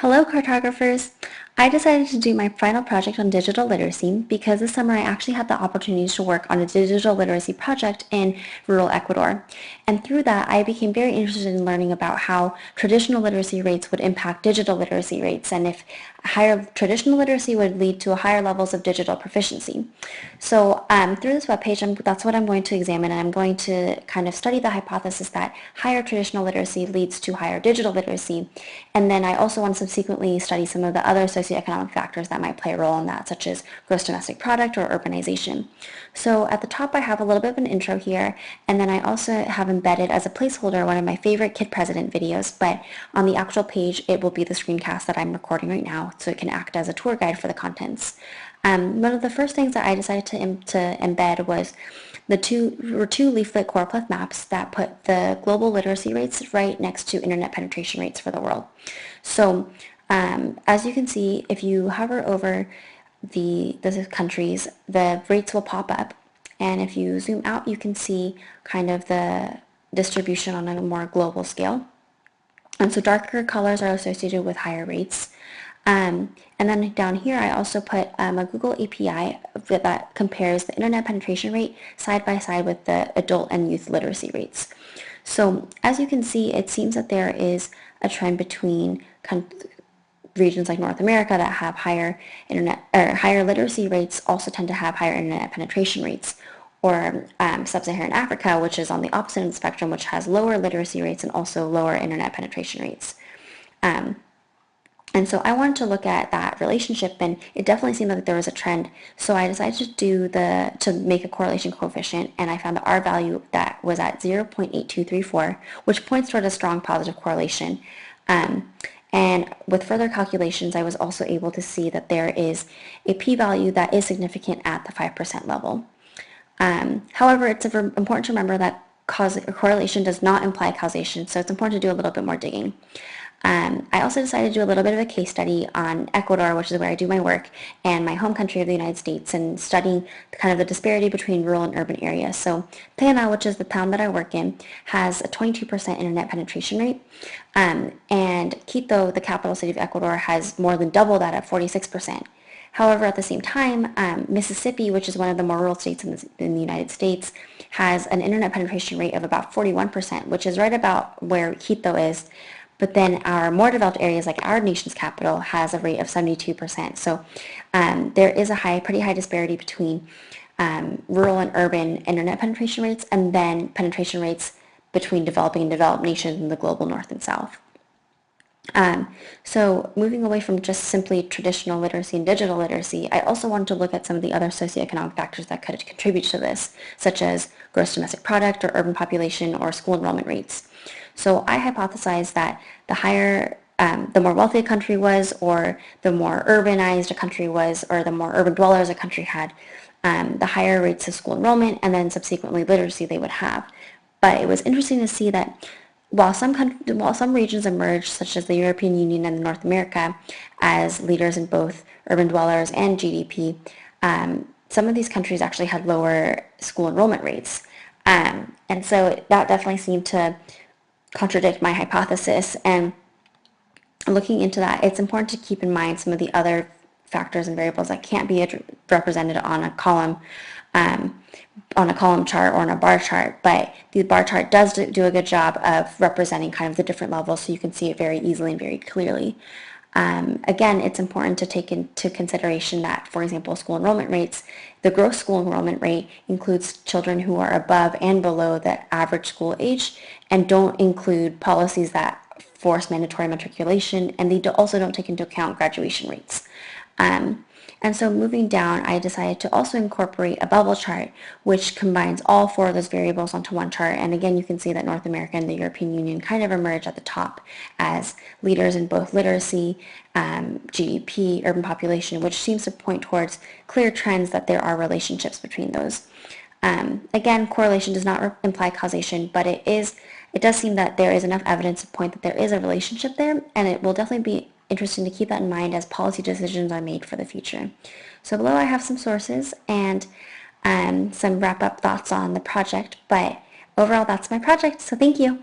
Hello, cartographers! I decided to do my final project on digital literacy because this summer I actually had the opportunity to work on a digital literacy project in rural Ecuador. And through that, I became very interested in learning about how traditional literacy rates would impact digital literacy rates and if higher traditional literacy would lead to higher levels of digital proficiency. So through this webpage, that's what I'm going to examine, and I'm going to kind of study the hypothesis that higher traditional literacy leads to higher digital literacy. And then I also want to subsequently study some of the other socioeconomic factors that might play a role in that, such as gross domestic product or urbanization. So at the top, I have a little bit of an intro here, and then I also have embedded as a placeholder one of my favorite Kid President videos, but on the actual page, it will be the screencast that I'm recording right now, so it can act as a tour guide for the contents. One of the first things that I decided to embed was two leaflet choropleth maps that put the global literacy rates right next to internet penetration rates for the world. So as you can see, if you hover over the countries, the rates will pop up. And if you zoom out, you can see kind of the distribution on a more global scale. And so darker colors are associated with higher rates. And then down here, I also put a Google API that compares the internet penetration rate side by side with the adult and youth literacy rates. So as you can see, it seems that there is a trend between regions like North America that have higher higher literacy rates also tend to have higher internet penetration rates, or sub-Saharan Africa, which is on the opposite end of the spectrum, which has lower literacy rates and also lower internet penetration rates. And so I wanted to look at that relationship, and it definitely seemed like there was a trend. So I decided to make a correlation coefficient, and I found the R value that was at 0.8234, which points toward a strong positive correlation. And with further calculations, I was also able to see that there is a p-value that is significant at the 5% level. However, it's important to remember that correlation does not imply causation, so it's important to do a little bit more digging. I also decided to do a little bit of a case study on Ecuador, which is where I do my work, and my home country of the United States, and studying kind of the disparity between rural and urban areas. So Pena, which is the town that I work in, has a 22% internet penetration rate, and Quito, the capital city of Ecuador, has more than double that at 46%. However, at the same time, Mississippi, which is one of the more rural states in the United States, has an internet penetration rate of about 41%, which is right about where Quito is. But then our more developed areas, like our nation's capital, has a rate of 72%. So there is a pretty high disparity between rural and urban internet penetration rates, and then penetration rates between developing and developed nations in the global north and south. So moving away from just simply traditional literacy and digital literacy, I also wanted to look at some of the other socioeconomic factors that could contribute to this, such as gross domestic product or urban population or school enrollment rates. So I hypothesized that the more wealthy a country was, or the more urbanized a country was, or the more urban dwellers a country had, the higher rates of school enrollment and then subsequently literacy they would have. But it was interesting to see that while some regions emerged, such as the European Union and North America, as leaders in both urban dwellers and GDP, some of these countries actually had lower school enrollment rates. And so that definitely seemed to contradict my hypothesis. And looking into that, it's important to keep in mind some of the other factors and variables that can't be represented on a column chart or on a bar chart, but the bar chart does do a good job of representing kind of the different levels, so you can see it very easily and very clearly. Again, it's important to take into consideration that, for example, school enrollment rates, the gross school enrollment rate includes children who are above and below the average school age, and don't include policies that force mandatory matriculation, and they also don't take into account graduation rates. And so moving down, I decided to also incorporate a bubble chart, which combines all four of those variables onto one chart. And again, you can see that North America and the European Union kind of emerge at the top as leaders in both literacy, GDP, urban population, which seems to point towards clear trends that there are relationships between those. Again, correlation does not imply causation, but it does seem that there is enough evidence to point that there is a relationship there, and it will definitely be interesting to keep that in mind as policy decisions are made for the future. So below I have some sources and some wrap-up thoughts on the project, but overall that's my project, so thank you.